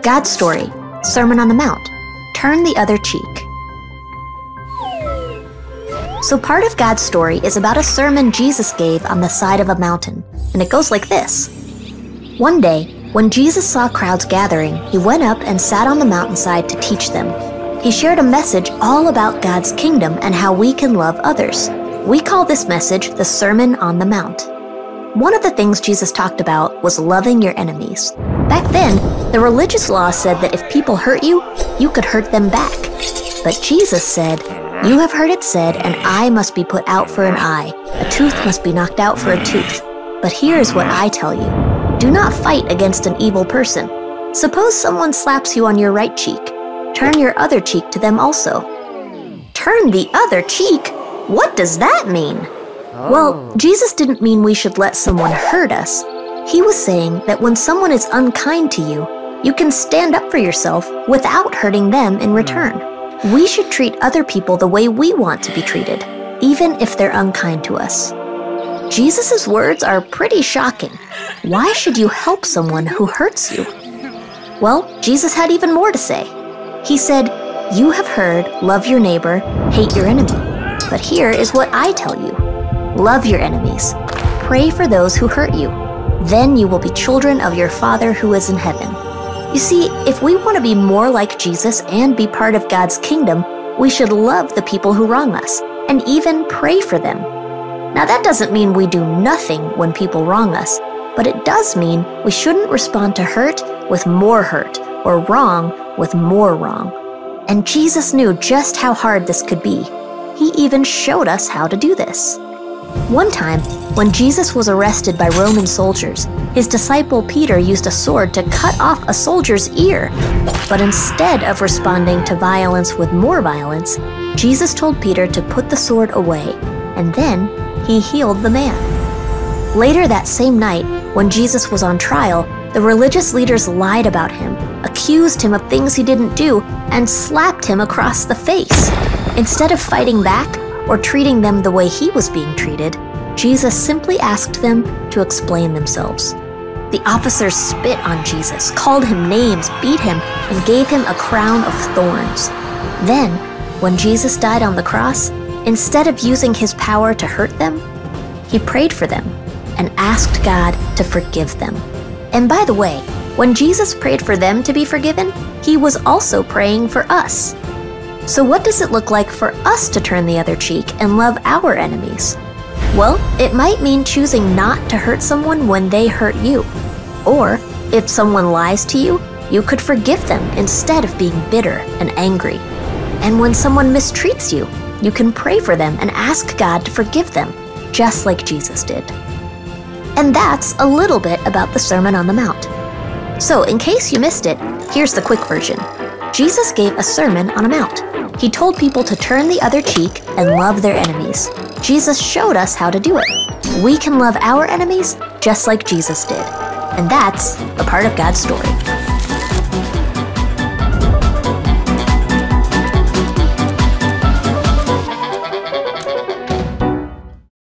God's story, Sermon on the Mount, turn the other cheek. So part of God's story is about a sermon Jesus gave on the side of a mountain, and it goes like this. One day, when Jesus saw crowds gathering, he went up and sat on the mountainside to teach them. He shared a message all about God's kingdom and how we can love others. We call this message the Sermon on the Mount. One of the things Jesus talked about was loving your enemies. Back then, the religious law said that if people hurt you, you could hurt them back. But Jesus said, "You have heard it said, an eye must be put out for an eye, a tooth must be knocked out for a tooth. But here's what I tell you. Do not fight against an evil person. Suppose someone slaps you on your right cheek. Turn your other cheek to them also." Turn the other cheek? What does that mean? Well, Jesus didn't mean we should let someone hurt us. He was saying that when someone is unkind to you, you can stand up for yourself without hurting them in return. We should treat other people the way we want to be treated, even if they're unkind to us. Jesus' words are pretty shocking. Why should you help someone who hurts you? Well, Jesus had even more to say. He said, "You have heard, love your neighbor, hate your enemy. But here is what I tell you. Love your enemies. Pray for those who hurt you. Then you will be children of your Father who is in heaven." You see, if we want to be more like Jesus and be part of God's kingdom, we should love the people who wrong us and even pray for them. Now, that doesn't mean we do nothing when people wrong us, but it does mean we shouldn't respond to hurt with more hurt or wrong with more wrong. And Jesus knew just how hard this could be. He even showed us how to do this. One time, when Jesus was arrested by Roman soldiers, his disciple Peter used a sword to cut off a soldier's ear. But instead of responding to violence with more violence, Jesus told Peter to put the sword away, and then he healed the man. Later that same night, when Jesus was on trial, the religious leaders lied about him, accused him of things he didn't do, and slapped him across the face. Instead of fighting back or treating them the way he was being treated, Jesus simply asked them to explain themselves. The officers spit on Jesus, called him names, beat him, and gave him a crown of thorns. Then, when Jesus died on the cross, instead of using his power to hurt them, he prayed for them and asked God to forgive them. And by the way, when Jesus prayed for them to be forgiven, he was also praying for us. So what does it look like for us to turn the other cheek and love our enemies? Well, it might mean choosing not to hurt someone when they hurt you. Or, if someone lies to you, you could forgive them instead of being bitter and angry. And when someone mistreats you, you can pray for them and ask God to forgive them, just like Jesus did. And that's a little bit about the Sermon on the Mount. So, in case you missed it, here's the quick version. Jesus gave a sermon on a mount. He told people to turn the other cheek and love their enemies. Jesus showed us how to do it. We can love our enemies just like Jesus did. And that's a part of God's story.